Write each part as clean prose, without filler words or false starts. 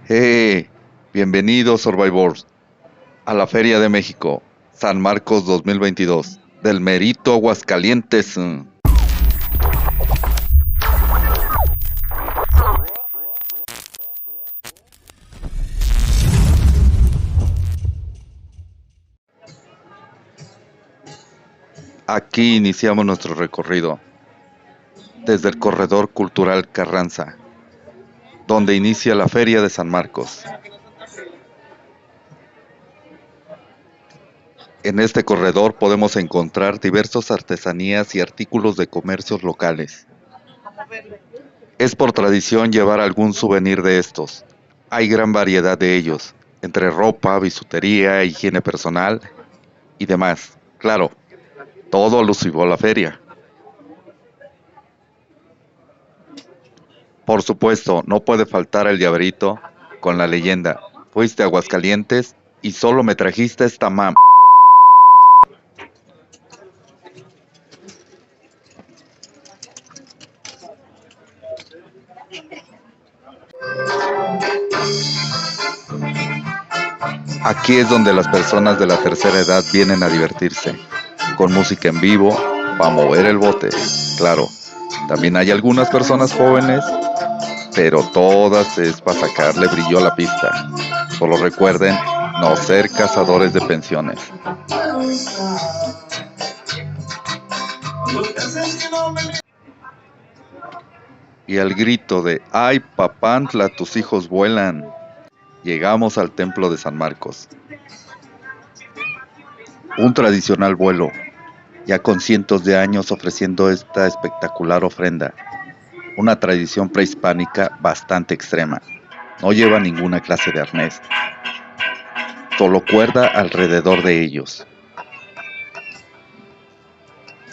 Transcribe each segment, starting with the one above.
Bienvenidos Survivors a la Feria de México, San Marcos 2022, del Merito Aguascalientes. Aquí iniciamos nuestro recorrido, desde el Corredor Cultural Carranza, donde inicia la Feria de San Marcos. En este corredor podemos encontrar diversas artesanías y artículos de comercios locales. Es por tradición llevar algún souvenir de estos. Hay gran variedad de ellos, entre ropa, bisutería, higiene personal y demás. Claro, todo alusivo a la feria. Por supuesto, no puede faltar el llaverito con la leyenda: fuiste a Aguascalientes y solo me trajiste esta mam. Aquí es donde las personas de la tercera edad vienen a divertirse, con música en vivo, para mover el bote. Claro, también hay algunas personas jóvenes, pero todas es para sacarle brillo a la pista. Solo recuerden no ser cazadores de pensiones. Y al grito de ¡ay, papantla, tus hijos vuelan!, llegamos al templo de San Marcos. Un tradicional vuelo, ya con cientos de años ofreciendo esta espectacular ofrenda. Una tradición prehispánica bastante extrema. No lleva ninguna clase de arnés, solo cuerda alrededor de ellos.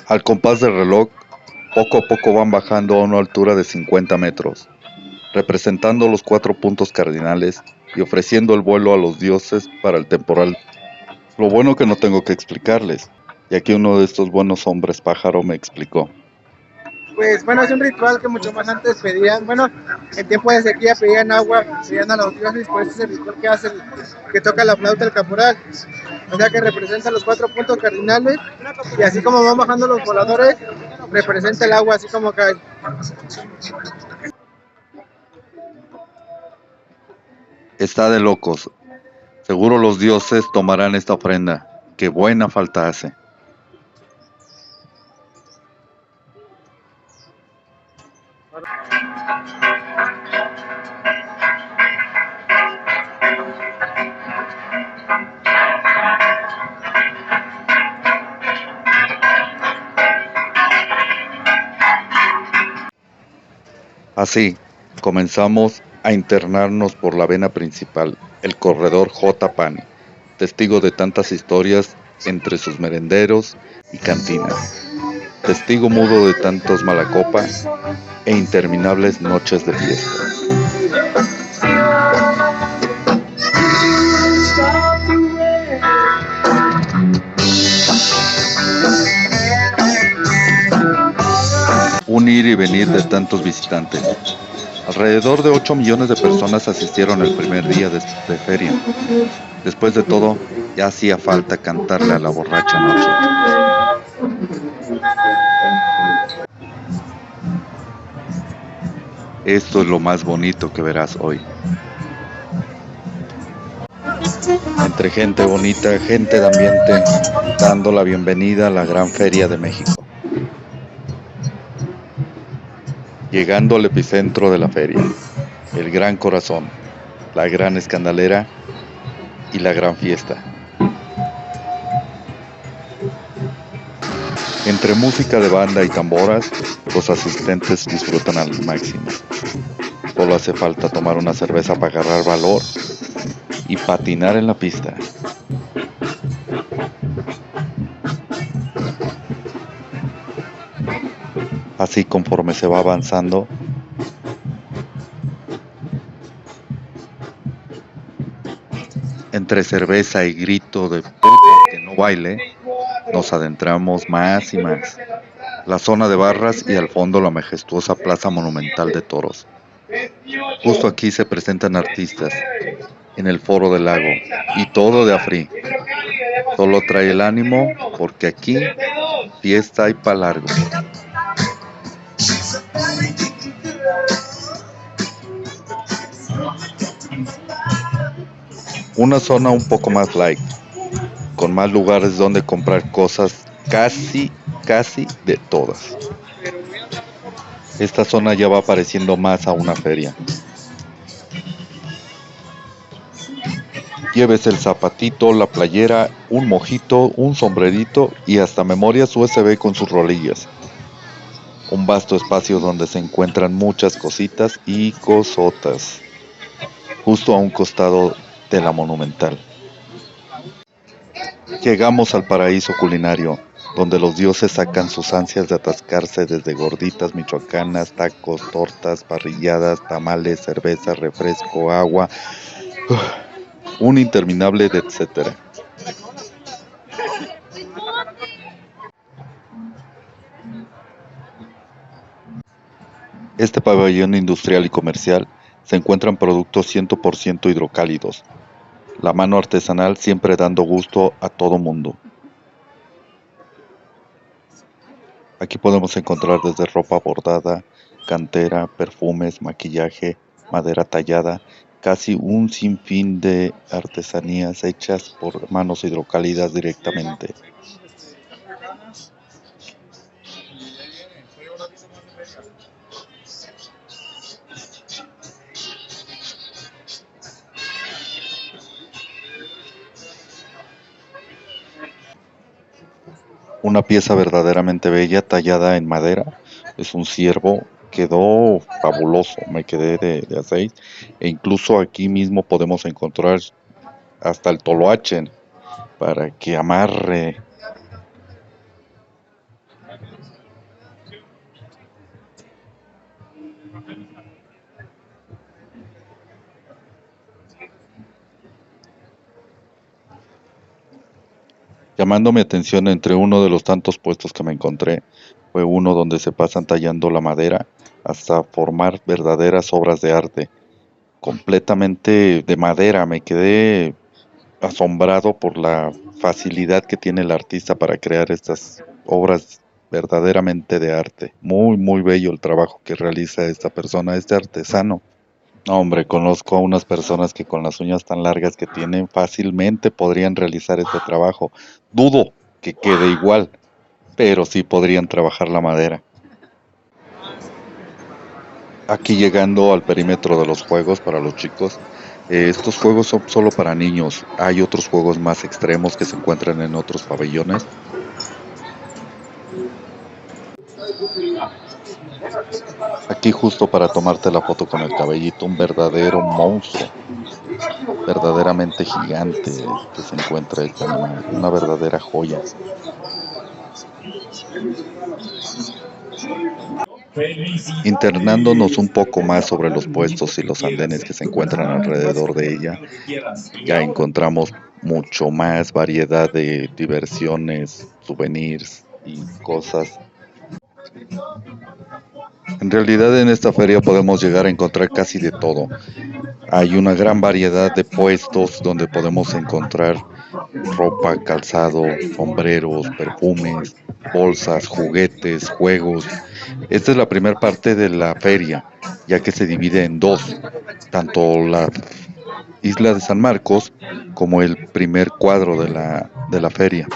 Al compás del reloj, poco a poco van bajando a una altura de 50 metros, representando los 4 puntos cardinales y ofreciendo el vuelo a los dioses para el temporal. Lo bueno que no tengo que explicarles, ya que uno de estos buenos hombres pájaro me explicó. Pues bueno, es un ritual que mucho más antes pedían, bueno, en tiempo de sequía pedían agua, pedían a los dioses, por eso es el ritual que hace, que toca la flauta el caporal, o sea que representa los 4 puntos cardinales, y así como van bajando los voladores, representa el agua así como cae. Está de locos. Seguro los dioses tomarán esta ofrenda, que buena falta hace. Así, comenzamos a internarnos por la vena principal, el corredor J. Pani, testigo de tantas historias entre sus merenderos y cantinas, testigo mudo de tantos malacopa e interminables noches de fiesta. Un ir y venir de tantos visitantes. Alrededor de 8 millones de personas asistieron el primer día de feria. Después de todo, ya hacía falta cantarle a la borracha noche. Esto es lo más bonito que verás hoy. Entre gente bonita, gente de ambiente, dando la bienvenida a la gran Feria de México. Llegando al epicentro de la feria, el gran corazón, la gran escandalera y la gran fiesta. Entre música de banda y tamboras, los asistentes disfrutan al máximo. Solo hace falta tomar una cerveza para agarrar valor y patinar en la pista. Así, conforme se va avanzando, entre cerveza y grito de puto que no baile, nos adentramos más y más. La zona de barras y al fondo la majestuosa plaza monumental de toros. Justo aquí se presentan artistas en el Foro del Lago y todo de Afri. Solo trae el ánimo porque aquí fiesta y pa' largo. Una zona un poco más light, con más lugares donde comprar cosas casi de todas. Esta zona ya va pareciendo más a una feria. Lleves el zapatito, la playera, un mojito, un sombrerito y hasta memorias USB con sus rolillas. Un vasto espacio donde se encuentran muchas cositas y cosotas. Justo a un costado de la Monumental. Llegamos al paraíso culinario, donde los dioses sacan sus ansias de atascarse desde gorditas michoacanas, tacos, tortas, parrilladas, tamales, cerveza, refresco, agua, un interminable de etcétera. Este pabellón industrial y comercial se encuentran productos 100% hidrocálidos. La mano artesanal siempre dando gusto a todo mundo. Aquí podemos encontrar desde ropa bordada, cantera, perfumes, maquillaje, madera tallada, casi un sinfín de artesanías hechas por manos hidrocálidas directamente. Una pieza verdaderamente bella tallada en madera, es un ciervo, quedó fabuloso, me quedé de a 6, e incluso aquí mismo podemos encontrar hasta el toloache para que amarre. Llamando mi atención entre uno de los tantos puestos que me encontré, fue uno donde se pasan tallando la madera hasta formar verdaderas obras de arte, completamente de madera. Me quedé asombrado por la facilidad que tiene el artista para crear estas obras verdaderamente de arte. Muy bello el trabajo que realiza esta persona, este artesano. No, hombre, conozco a unas personas que con las uñas tan largas que tienen fácilmente podrían realizar este trabajo. Dudo que quede igual, pero sí podrían trabajar la madera. Aquí llegando al perímetro de los juegos para los chicos, estos juegos son solo para niños. Hay otros juegos más extremos que se encuentran en otros pabellones. Aquí justo para tomarte la foto con el cabellito, un verdadero monstruo, verdaderamente gigante que se encuentra este animal, una verdadera joya. Internándonos un poco más sobre los puestos y los andenes que se encuentran alrededor de ella, ya encontramos mucho más variedad de diversiones, souvenirs y cosas. En realidad en esta feria podemos llegar a encontrar casi de todo. Hay una gran variedad de puestos donde podemos encontrar ropa, calzado, sombreros, perfumes, bolsas, juguetes, juegos. Esta es la primera parte de la feria, ya que se divide en dos, tanto la isla de San Marcos como el primer cuadro de la feria.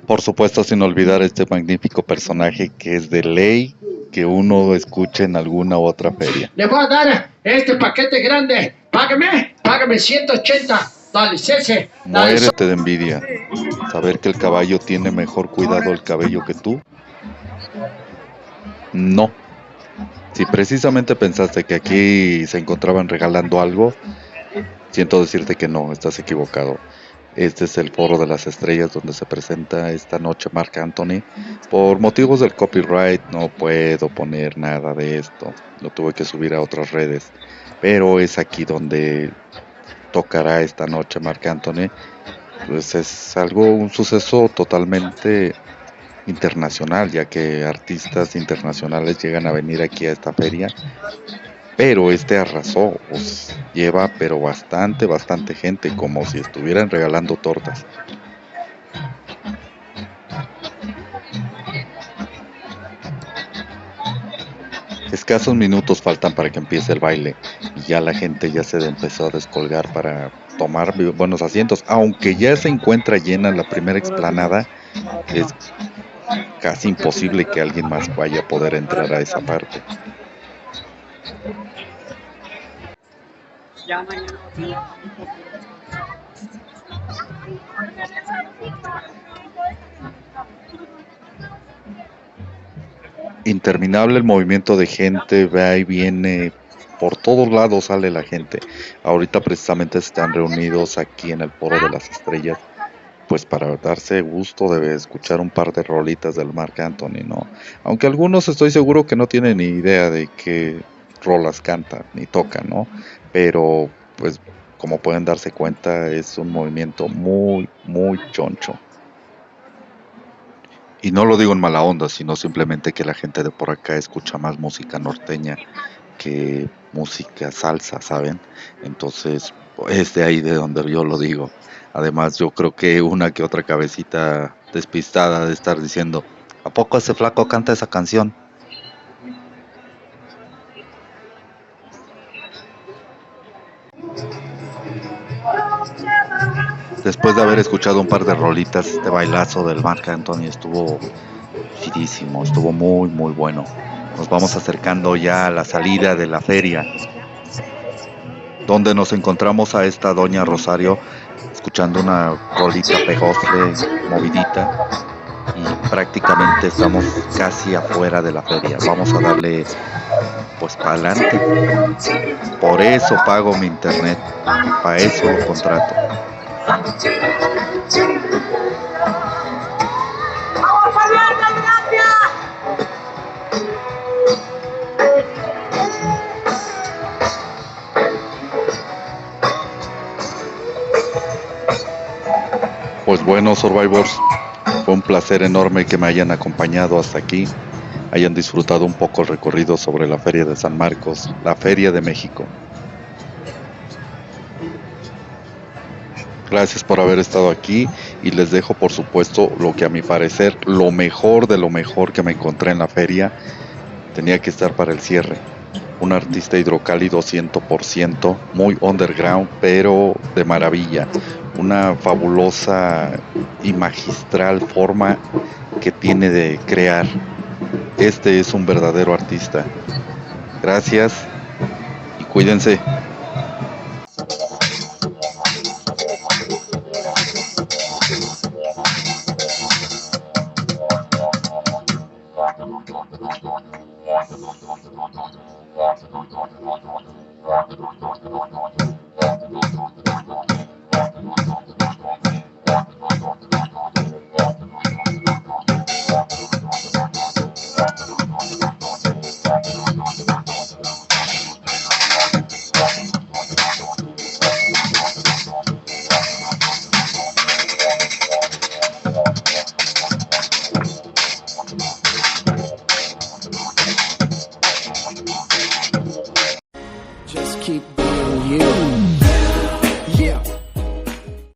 Por supuesto, sin olvidar este magnífico personaje que es de ley que uno escuche en alguna otra feria. Le voy a dar este paquete grande. Págame 180. Dale, cese. Muérete de envidia. Saber que el caballo tiene mejor cuidado el cabello que tú. No. Si precisamente pensaste que aquí se encontraban regalando algo, siento decirte que no, estás equivocado. Este es el Foro de las Estrellas donde se presenta esta noche Marc Anthony. Por motivos del copyright no puedo poner nada de esto. Lo tuve que subir a otras redes. Pero es aquí donde tocará esta noche Marc Anthony. pues es un suceso totalmente internacional, ya que artistas internacionales llegan a venir aquí a esta feria, pero este arrasó, pues, lleva pero bastante gente, como si estuvieran regalando tortas. Escasos minutos faltan para que empiece el baile y ya la gente ya se empezó a descolgar para tomar buenos asientos, aunque ya se encuentra llena la primera explanada. Es casi imposible que alguien más vaya a poder entrar a esa parte. Interminable el movimiento de gente, va y viene, por todos lados sale la gente. Ahorita precisamente están reunidos aquí en el Foro de las Estrellas, pues para darse gusto de escuchar un par de rolitas del Marc Anthony, ¿no? Aunque algunos estoy seguro que no tienen ni idea de qué rolas cantan ni tocan, ¿no? Pero pues como pueden darse cuenta es un movimiento muy choncho. Y no lo digo en mala onda, sino simplemente que la gente de por acá escucha más música norteña que música salsa, ¿saben? Entonces, es de ahí de donde yo lo digo. Además, yo creo que una que otra cabecita despistada de estar diciendo, ¿a poco ese flaco canta esa canción? Después de haber escuchado un par de rolitas, este bailazo del Marc Anthony estuvo chidísimo, estuvo muy bueno. Nos vamos acercando ya a la salida de la feria, donde nos encontramos a esta doña Rosario escuchando una rolita pegosle, movidita, y prácticamente estamos casi afuera de la feria. Vamos a darle pues para adelante. Por eso pago mi internet, para eso lo contrato. Pues bueno, Survivors, fue un placer enorme que me hayan acompañado hasta aquí, hayan disfrutado un poco el recorrido sobre la Feria de San Marcos, la Feria de México. Gracias por haber estado aquí y les dejo por supuesto lo que a mi parecer lo mejor de lo mejor que me encontré en la feria tenía que estar para el cierre. Un artista hidrocálido 100%, muy underground, pero de maravilla. Una fabulosa y magistral forma que tiene de crear. Este es un verdadero artista. Gracias y cuídense.